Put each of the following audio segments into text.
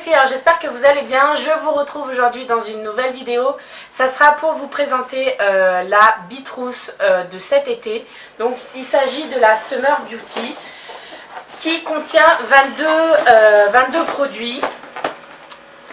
filles, alors j'espère que vous allez bien. Je vous retrouve aujourd'hui dans une nouvelle vidéo. Ça sera pour vous présenter la bitrousse de cet été. Donc il s'agit de la Summer Beauty qui contient 22 produits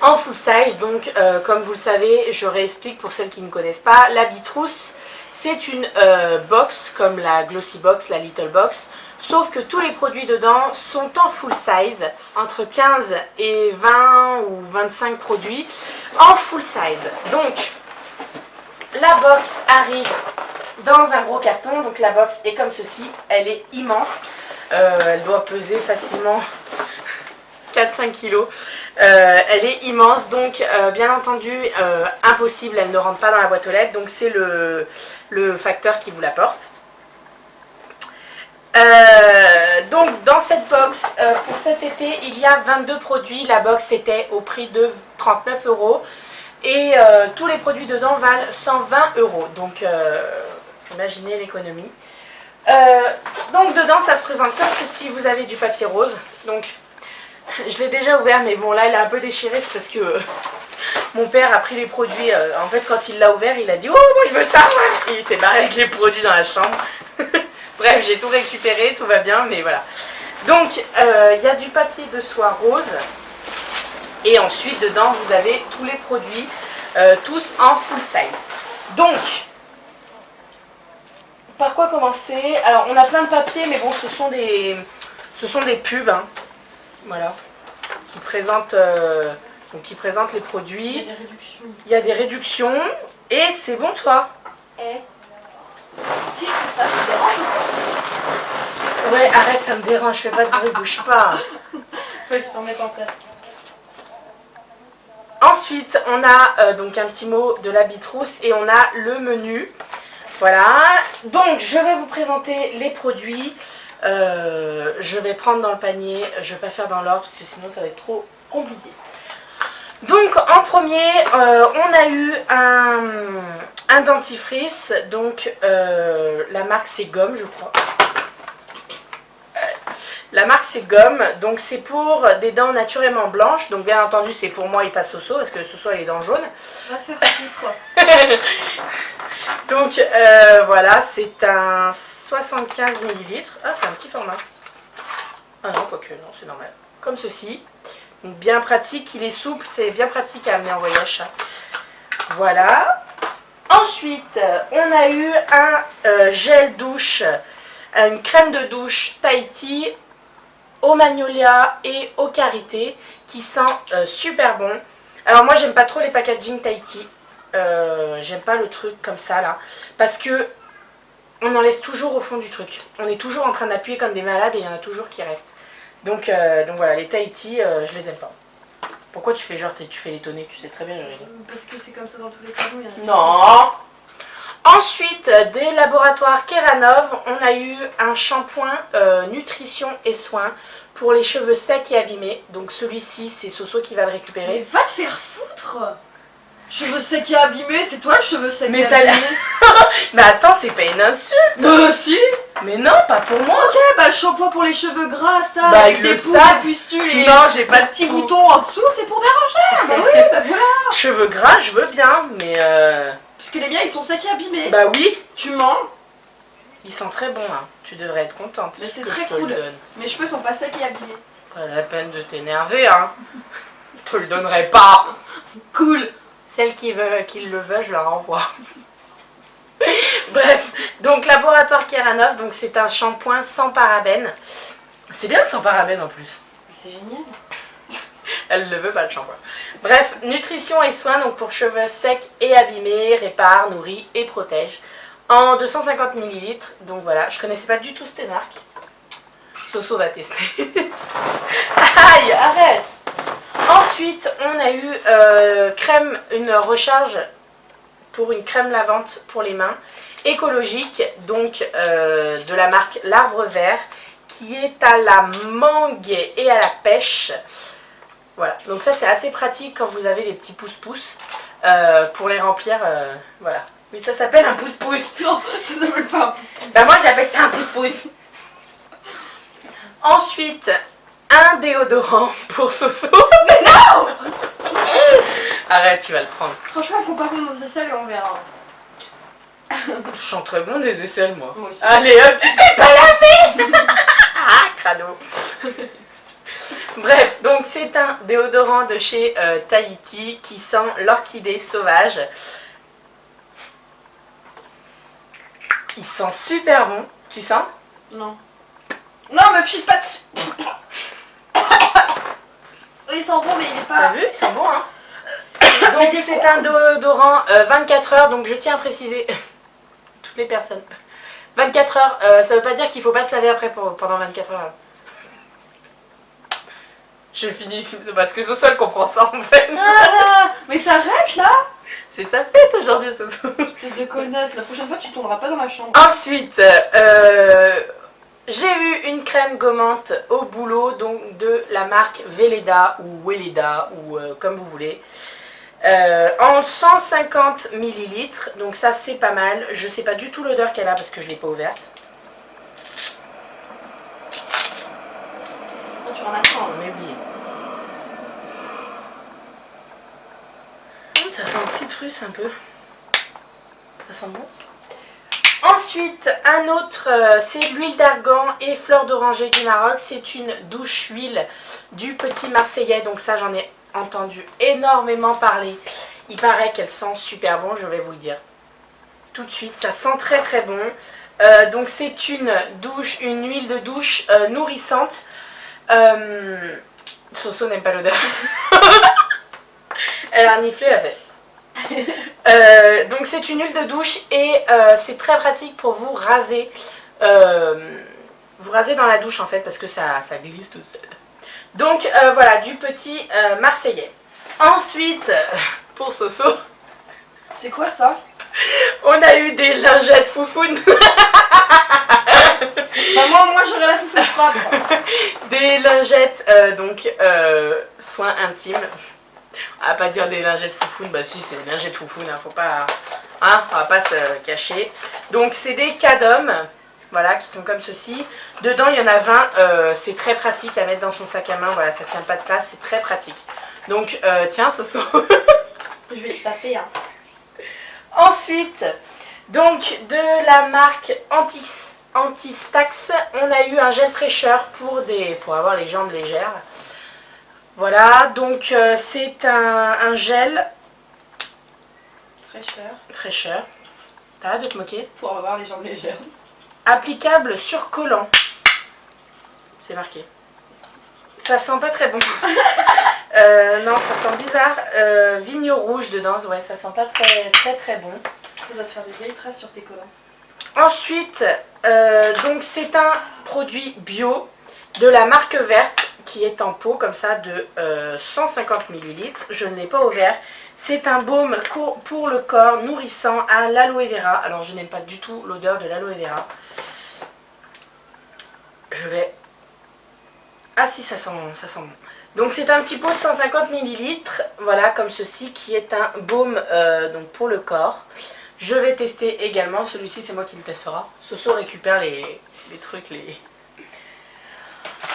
en full size. Donc comme vous le savez, je réexplique pour celles qui ne connaissent pas, la bitrousse c'est une box comme la Glossy Box, la Little Box. Sauf que tous les produits dedans sont en full size, entre 15 et 20 ou 25 produits en full size. Donc, la box arrive dans un gros carton. Donc la box est comme ceci, elle est immense. Elle doit peser facilement 4-5 kilos. Elle est immense, donc bien entendu, impossible, elle ne rentre pas dans la boîte aux lettres. Donc c'est le facteur qui vous l'apporte. Donc dans cette box pour cet été il y a 22 produits. La box était au prix de 39 € et tous les produits dedans valent 120 €. Donc imaginez l'économie. Donc dedans ça se présente comme ceci. Vous avez du papier rose. Donc je l'ai déjà ouvert, mais bon là il est un peu déchiré. C'est parce que mon père a pris les produits. En fait quand il l'a ouvert il a dit oh moi je veux ça. Et il s'est barré avec les produits dans la chambre. Bref, j'ai tout récupéré, tout va bien, mais voilà. Donc, il y a du papier de soie rose. Et ensuite, dedans, vous avez tous les produits, tous en full size. Donc, par quoi commencer? Alors, on a plein de papiers, mais bon, ce sont des pubs, hein, voilà, qui présentent les produits. Il y a des réductions. Il y a des réductions. Et c'est bon, toi? Si je fais ça, je te dérange ou pas? Ouais, arrête, ça me dérange, fais pas de bruit, bouge pas. Faut que tu peux remettre en place. Ensuite, on a donc un petit mot de la bitrousse et on a le menu. Voilà. Donc, je vais vous présenter les produits. Je vais prendre dans le panier. Je vais pas faire dans l'ordre parce que sinon ça va être trop compliqué. Donc en premier, on a eu un dentifrice, donc la marque c'est Gomme je crois. La marque c'est Gomme, donc c'est pour des dents naturellement blanches, donc bien entendu c'est pour moi et pas Soso, parce que Soso a les dents jaunes. On va faire un toi. Donc voilà, c'est un 75 ml. Ah c'est un petit format. Ah non, quoique non, c'est normal. Comme ceci. Donc bien pratique, il est souple, c'est bien pratique à amener en voyage. Voilà. Ensuite, on a eu un gel douche, une crème de douche Tahiti au magnolia et au karité qui sent super bon. Alors moi j'aime pas trop les packaging Tahiti. J'aime pas le truc comme ça là. Parce que on en laisse toujours au fond du truc. On est toujours en train d'appuyer comme des malades et il y en a toujours qui restent. Donc voilà, les Tahiti, je les aime pas. Pourquoi tu fais genre, tu fais l'étonner? Tu sais très bien, je rigole. Parce que c'est comme ça dans tous les salons. Non. Ensuite, des laboratoires Keranov, on a eu un shampoing nutrition et soins pour les cheveux secs et abîmés. Donc celui-ci, c'est Soso qui va le récupérer. Mais va te faire foutre! Cheveux secs et abîmés, c'est toi le cheveu sec Mais et t'as abîmé. Mais attends, c'est pas une insulte. Bah si. Mais non, pas pour moi. Ok, bah le shampoing pour les cheveux gras, ça, Bah, avec ils des le poux, savent. des pustules et Non, j'ai pas des de petits poux. boutons en dessous, c'est pour Bérangère. Bah oui, bah voilà. Cheveux gras, je veux bien, mais Parce que les miens, ils sont secs et abîmés. bah oui. Tu mens. Ils sont très bons, hein. Tu devrais être contente. Mais c'est que très je te le cool. donne. Mes cheveux sont pas secs et abîmés. Pas la peine de t'énerver, hein. Je te le donnerai pas. Cool. Celles qui le veulent, je leur envoie. Bref, donc laboratoire Keranov, donc c'est un shampoing sans parabènes. C'est bien sans parabènes en plus. C'est génial. Elle le veut pas le shampoing. Bref, nutrition et soins donc pour cheveux secs et abîmés, répare, nourrit et protège. En 250 ml. Donc voilà, je connaissais pas du tout cette marque. Soso va tester. Aïe, arrête. Ensuite, on a eu une recharge pour une crème lavante pour les mains, écologique, donc de la marque L'Arbre Vert, qui est à la mangue et à la pêche. Voilà, donc ça c'est assez pratique quand vous avez des petits pouces-pouces pour les remplir, voilà. Mais ça s'appelle un pouce-pouce. Non, ça s'appelle pas un pouce-pouce. Bah moi j'appelle ça un pouce-pouce. Ensuite, un déodorant pour Soso. Mais non. Arrête, tu vas le prendre. Franchement, comparons nos aisselles et on verra. Je sens très bon des aisselles, moi. Moi aussi. Allez hop, tu t'es pas lavé. Ah, crado. Bref, donc c'est un déodorant de chez Tahiti qui sent l'orchidée sauvage. Il sent super bon. Tu sens? Non. Non, me pisse pas dessus. Il sent bon, mais il est T'as pas... vu? Il sent bon, hein? Donc c'est un déodorant 24 heures, donc je tiens à préciser, toutes les personnes, 24 heures, ça veut pas dire qu'il faut pas se laver après pendant 24 heures. Je finis, parce que Soso elle comprend ça en fait. Ah, mais t'arrêtes là. C'est sa fête aujourd'hui Soso. Espèce de connasse, la prochaine fois tu tourneras pas dans ma chambre. Ensuite, j'ai eu une crème gommante au boulot, donc de la marque Veleda ou Weleda ou comme vous voulez. En 150 ml, donc ça c'est pas mal. Je sais pas du tout l'odeur qu'elle a parce que je l'ai pas ouverte. Oh, tu ramasses pas. On m'a oublié. Ça sent le citrus un peu. Ça sent bon. Ensuite, un autre, c'est l'huile d'argan et fleur d'oranger du Maroc. C'est une douche huile du Petit Marseillais. Donc ça, j'en ai entendu énormément parler. Il paraît qu'elle sent super bon, je vais vous le dire tout de suite. Ça sent très très bon. Donc c'est une huile de douche nourrissante. Soso n'aime pas l'odeur. Elle a reniflé, elle a fait. Donc c'est une huile de douche et c'est très pratique pour vous raser. Vous rasez dans la douche en fait parce que ça glisse tout seul. Donc voilà, du Petit Marseillais. Ensuite, pour Soso, C'est quoi ça? on a eu des lingettes foufounes. Maman, moi j'aurais la foufoune propre. Des lingettes, soins intimes. On va pas dire des lingettes foufounes, bah si c'est des lingettes foufounes, hein, faut pas, hein, on va pas se cacher. Donc c'est des Cadom, voilà, qui sont comme ceci. Dedans il y en a 20, c'est très pratique à mettre dans son sac à main, voilà, ça tient pas de place, c'est très pratique. Donc tiens Soso. Je vais te taper, hein. Ensuite, donc de la marque Antistax, on a eu un gel fraîcheur pour avoir les jambes légères. Voilà, donc c'est un gel fraîcheur. T'arrêtes de te moquer. Pour avoir les jambes légères. Applicable sur collant. C'est marqué. Ça sent pas très bon. Non, ça sent bizarre. Vigne rouge dedans, ouais, ça sent pas très bon. Ça va te faire des vieilles traces sur tes collants. Ensuite, donc c'est un produit bio de la marque verte qui est en pot comme ça de 150 ml. Je ne l'ai pas ouvert. C'est un baume pour le corps nourrissant à l'aloe vera. Alors je n'aime pas du tout l'odeur de l'aloe vera. Je vais... Ah si, ça sent bon. Donc c'est un petit pot de 150 ml, voilà, comme ceci, qui est un baume donc pour le corps. Je vais tester également, celui-ci c'est moi qui le testera. Soso récupère les trucs,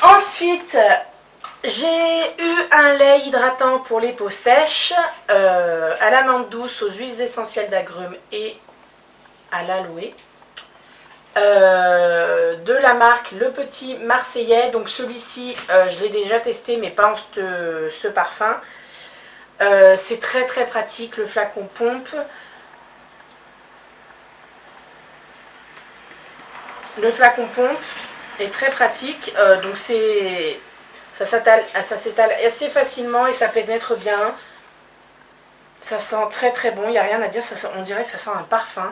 Ensuite, j'ai eu un lait hydratant pour les peaux sèches, à l'amande douce, aux huiles essentielles d'agrumes et à l'aloe. De la marque Le Petit Marseillais. Donc celui-ci, je l'ai déjà testé, mais pas en ce parfum. C'est très très pratique, le flacon pompe. Le flacon pompe est très pratique, donc ça s'étale assez facilement et ça pénètre bien. Ça sent très très bon, il n'y a rien à dire, on dirait que ça sent un parfum.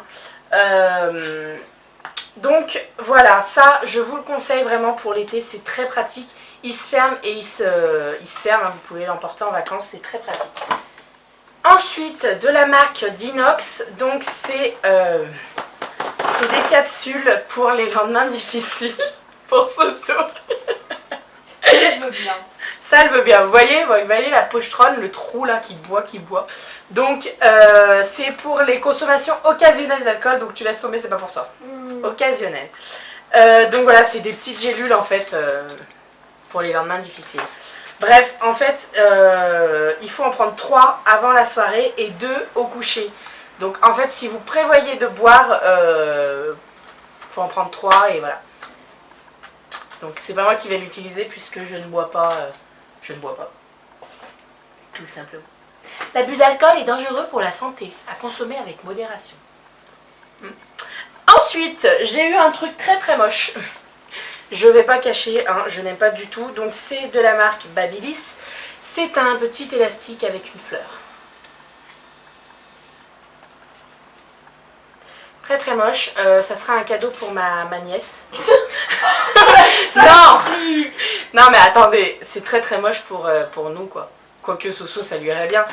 Donc voilà, ça je vous le conseille vraiment pour l'été, c'est très pratique. Il se ferme et il se ferme, hein, vous pouvez l'emporter en vacances, c'est très pratique. Ensuite, de la marque Dinox, donc c'est des capsules pour les lendemains difficiles, pour Soso. Elle veut bien. Ça, elle veut bien. Vous voyez la pochetronne, le trou là qui boit. Donc, c'est pour les consommations occasionnelles d'alcool. Donc, tu laisses tomber, c'est pas pour toi. Occasionnel. Donc, voilà, c'est des petites gélules en fait pour les lendemains difficiles. Bref, en fait, il faut en prendre 3 avant la soirée et 2 au coucher. Donc en fait, si vous prévoyez de boire, faut en prendre 3 et voilà. Donc c'est pas moi qui vais l'utiliser puisque je ne bois pas. Tout simplement. L'abus d'alcool est dangereux pour la santé, à consommer avec modération. Ensuite, j'ai eu un truc très très moche. Je vais pas cacher, hein, je n'aime pas du tout. Donc c'est de la marque Babyliss. C'est un petit élastique avec une fleur. Très très moche. Ça sera un cadeau pour ma nièce. Non. Non mais attendez, c'est très très moche pour nous quoi. Quoique Soso ça lui irait bien.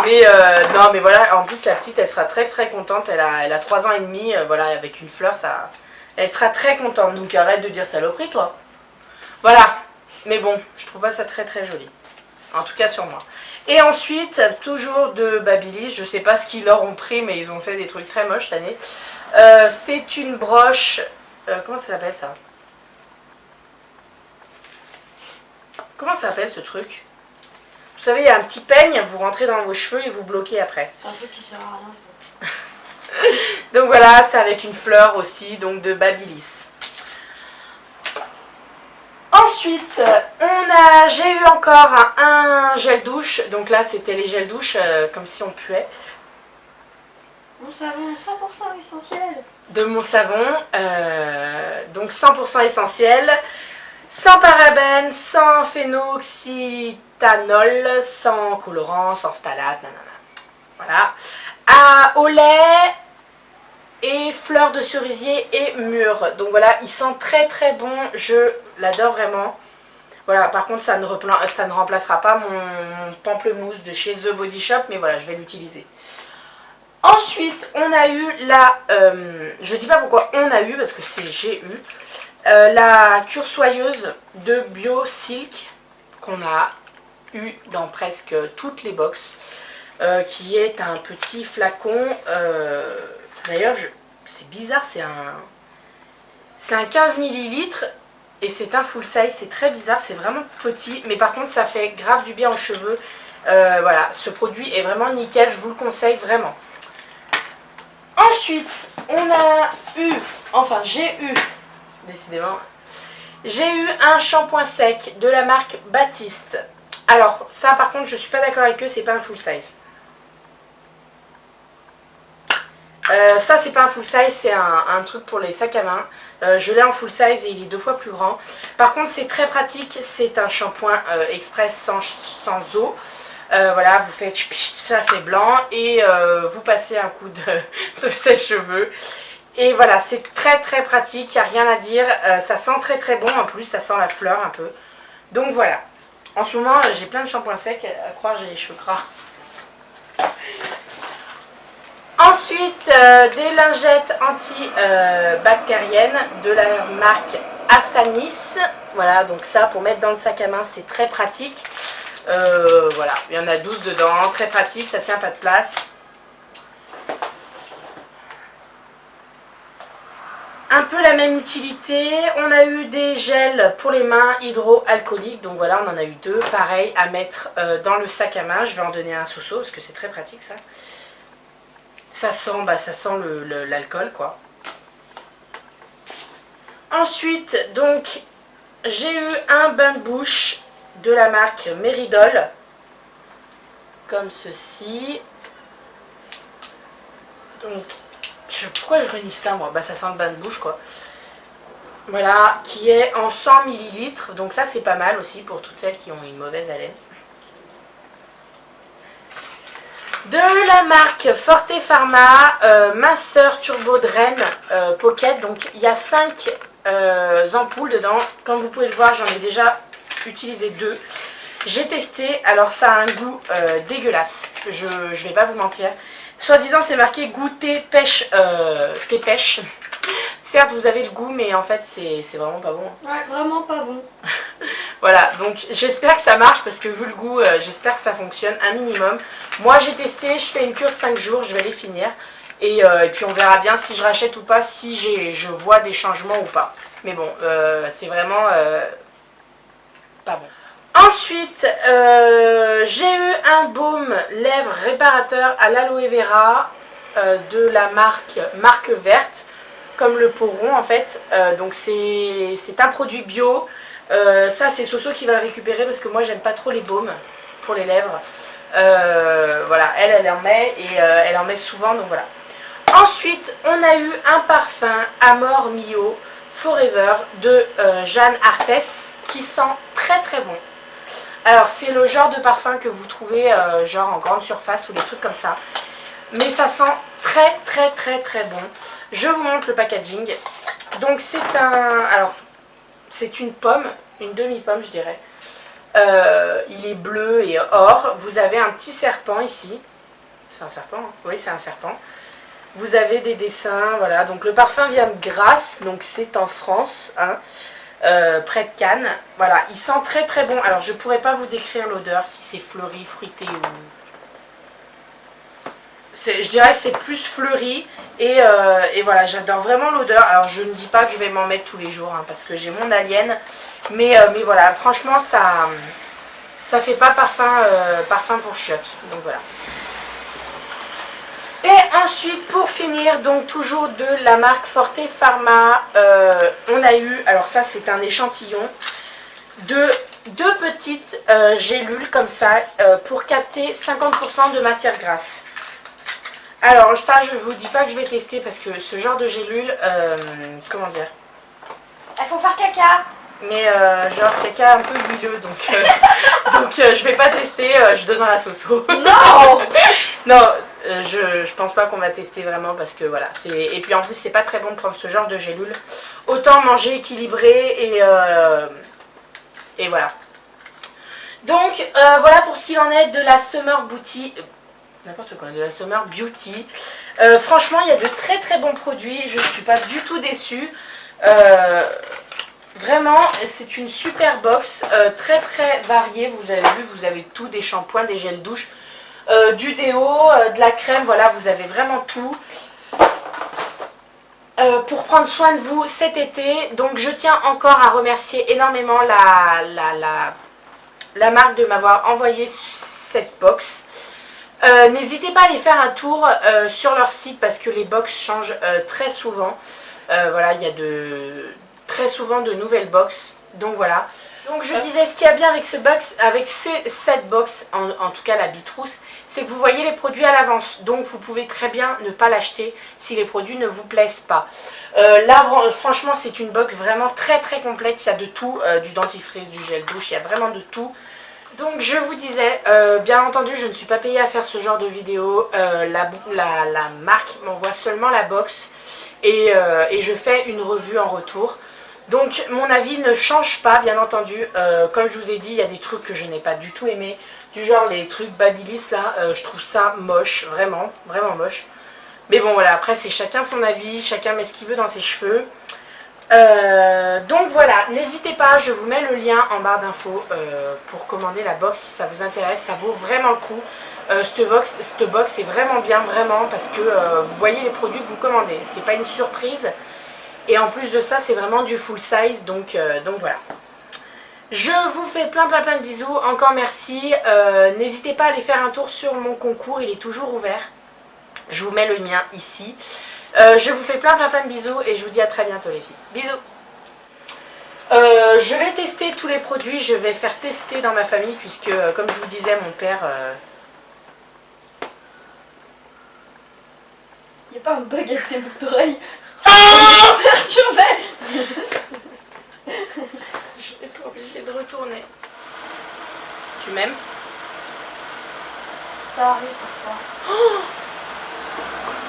Mais non mais voilà, en plus la petite elle sera très très contente. Elle a 3 ans et demi, voilà, avec une fleur ça... Elle sera très contente, donc arrête de dire saloperie toi. Voilà, mais bon, je trouve pas ça très très joli. En tout cas sur moi. Et ensuite, toujours de Babyliss, je sais pas ce qu'ils leur ont pris, mais ils ont fait des trucs très moches cette année. C'est une broche, comment ça s'appelle ça? Comment ça s'appelle ce truc? Vous savez, il y a un petit peigne, vous rentrez dans vos cheveux et vous bloquez après. C'est un truc qui sert à rien ça. Donc voilà, c'est avec une fleur aussi, donc de Babyliss. Ensuite, j'ai eu encore un gel douche. Donc là, c'était les gels douche comme si on puait. Mon savon 100% essentiel. De mon savon, donc 100% essentiel, sans parabènes, sans phénoxyéthanol, sans colorant, sans phtalate, nanana. Voilà. Au lait et fleurs de cerisier et mûre. Donc voilà, il sent très très bon, je l'adore vraiment. Voilà, par contre ça ne remplacera pas mon pamplemousse de chez The Body Shop, mais voilà, je vais l'utiliser. Ensuite, on a eu la, je dis pas pourquoi on a eu, parce que c'est j'ai eu, la cure soyeuse de Bio Silk, qu'on a eu dans presque toutes les box, qui est un petit flacon, d'ailleurs, c'est bizarre, c'est un 15 ml et c'est un full size, c'est très bizarre, c'est vraiment petit, mais par contre ça fait grave du bien aux cheveux. Voilà, ce produit est vraiment nickel, je vous le conseille vraiment. Ensuite, on a eu, enfin j'ai eu, décidément, j'ai eu un shampoing sec de la marque Baptiste. Alors ça par contre je suis pas d'accord avec eux, c'est pas un full size. Ça c'est pas un full size, c'est un truc pour les sacs à main. Je l'ai en full size et il est 2 fois plus grand. Par contre c'est très pratique, c'est un shampoing express sans eau. Voilà, vous faites, ça fait blanc et vous passez un coup de sèche-cheveux. Et voilà, c'est très très pratique, il n'y a rien à dire. Ça sent très très bon en plus, ça sent la fleur un peu. Donc voilà, en ce moment j'ai plein de shampoings secs, à croire j'ai les cheveux gras. Ensuite, des lingettes antibactériennes de la marque Asanis. Voilà, donc ça pour mettre dans le sac à main, c'est très pratique. Voilà, il y en a 12 dedans, très pratique, ça tient pas de place. Un peu la même utilité, on a eu des gels pour les mains hydroalcooliques, donc voilà, on en a eu 2, pareil, à mettre dans le sac à main. Je vais en donner un à Soso parce que c'est très pratique ça. Ça sent l'alcool quoi. Ensuite, donc, j'ai eu un bain de bouche de la marque Meridol, comme ceci. Donc, pourquoi je renifle ça moi? Bah ça sent le bain de bouche quoi. Voilà, qui est en 100 ml, donc ça c'est pas mal aussi pour toutes celles qui ont une mauvaise haleine. De la marque Forte Pharma, minceur Turbo Drain Pocket, donc il y a 5 ampoules dedans. Comme vous pouvez le voir, j'en ai déjà utilisé 2. J'ai testé, alors ça a un goût dégueulasse, je vais pas vous mentir. Soi-disant c'est marqué goût thé pêche, thé pêche. Certes vous avez le goût mais en fait c'est vraiment pas bon. Ouais, vraiment pas bon. Voilà, donc j'espère que ça marche parce que vu le goût, j'espère que ça fonctionne un minimum. Moi j'ai testé, je fais une cure de 5 jours, je vais les finir. Et puis on verra bien si je rachète ou pas, si je vois des changements ou pas. Mais bon, c'est vraiment pas bon. Ensuite, j'ai eu un baume lèvres réparateur à l'aloe vera de la marque verte, comme le Poron en fait. Donc c'est un produit bio. Ça c'est Soso qui va le récupérer parce que moi j'aime pas trop les baumes pour les lèvres. Voilà, elle en met et elle en met souvent, donc voilà. Ensuite, on a eu un parfum Amor Mio Forever de Jeanne Arthès qui sent très très bon. Alors c'est le genre de parfum que vous trouvez genre en grande surface ou des trucs comme ça. Mais ça sent très très très très bon. Je vous montre le packaging. Donc c'est alors c'est une pomme, une demi-pomme je dirais. Il est bleu et or. Vous avez un petit serpent ici. C'est un serpent, hein? Oui c'est un serpent. Vous avez des dessins, voilà. Donc le parfum vient de Grasse, donc c'est en France, hein. Près de Cannes. Voilà, il sent très très bon. Alors je pourrais pas vous décrire l'odeur, si c'est fleuri, fruité ou... Je dirais que c'est plus fleuri et voilà, j'adore vraiment l'odeur. Alors je ne dis pas que je vais m'en mettre tous les jours, hein, parce que j'ai mon alien. Mais voilà, franchement ça fait pas parfum pour chiottes. Donc voilà. Et ensuite, pour finir, donc toujours de la marque Forte Pharma, on a eu, alors ça c'est un échantillon, de deux petites gélules comme ça, pour capter 50% de matière grasse. Alors ça, je ne vous dis pas que je vais tester parce que ce genre de gélules, comment dire, elles font faire caca. Mais genre caca un peu huileux, donc je vais pas tester, je donne dans la Soso. Non. Non, je pense pas qu'on va tester vraiment parce que voilà, et puis en plus c'est pas très bon de prendre ce genre de gélule. Autant manger équilibré et voilà. Donc voilà pour ce qu'il en est de la Summer Beauty, n'importe quoi, de la Summer Beauty. Franchement il y a de très très bons produits, je suis pas du tout déçue. Vraiment, c'est une super box, très très variée, vous avez vu, vous avez tout, des shampoings, des gels douche, du déo, de la crème, voilà, vous avez vraiment tout pour prendre soin de vous cet été. Donc je tiens encore à remercier énormément la marque de m'avoir envoyé cette box. N'hésitez pas à aller faire un tour sur leur site parce que les box changent très souvent. Voilà, il y a très souvent de nouvelles box, donc voilà. Donc je disais, ce qu'il y a bien avec cette box, en tout cas la Bitrousse, c'est que vous voyez les produits à l'avance, donc vous pouvez très bien ne pas l'acheter si les produits ne vous plaisent pas. Là franchement c'est une box vraiment très très complète, il y a de tout, du dentifrice, du gel douche, il y a vraiment de tout. Donc je vous disais, bien entendu je ne suis pas payée à faire ce genre de vidéo, la marque m'envoie seulement la box et je fais une revue en retour. Donc mon avis ne change pas bien entendu, comme je vous ai dit il y a des trucs que je n'ai pas du tout aimé, du genre les trucs Babyliss là, je trouve ça moche, vraiment, vraiment moche. Mais bon voilà, après c'est chacun son avis, chacun met ce qu'il veut dans ses cheveux. Donc voilà, n'hésitez pas, je vous mets le lien en barre d'infos pour commander la box si ça vous intéresse, ça vaut vraiment le coup. Cette box est vraiment bien, vraiment, parce que vous voyez les produits que vous commandez, c'est pas une surprise. Et en plus de ça, c'est vraiment du full size, donc voilà. Je vous fais plein de bisous, encore merci. N'hésitez pas à aller faire un tour sur mon concours, il est toujours ouvert. Je vous mets le mien ici. Je vous fais plein de bisous et je vous dis à très bientôt les filles. Bisous. Je vais tester tous les produits, je vais faire tester dans ma famille puisque, comme je vous disais, mon père... Il n'y a pas un bug avec tes boucles d'oreilles. Perturbé. Je vais être obligée de retourner. Tu m'aimes? Ça arrive parfois. Oh,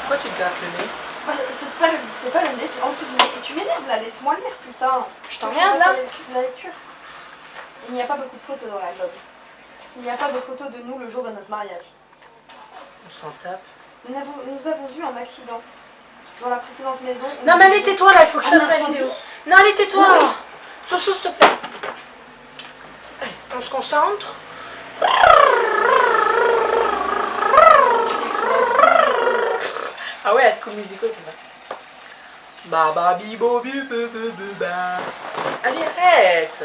pourquoi tu te grattes le nez? Bah, c'est pas le nez, c'est en dessous du nez. Et tu m'énerves là, laisse-moi lire, putain. Je t'emmerde là. La lecture. Il n'y a pas beaucoup de photos dans l'album. Il n'y a pas de photos de nous le jour de notre mariage. On s'en tape. Nous avons eu un accident dans la précédente maison. Non mais allez tais-toi là, il faut que je fasse la vidéo. Non allez tais-toi. Oui. Soso s'il te plaît. Allez, on se concentre. Ah ouais, School Musical c'est ça. Ba ba bi bo bu bu bu bu ba. Allez arrête.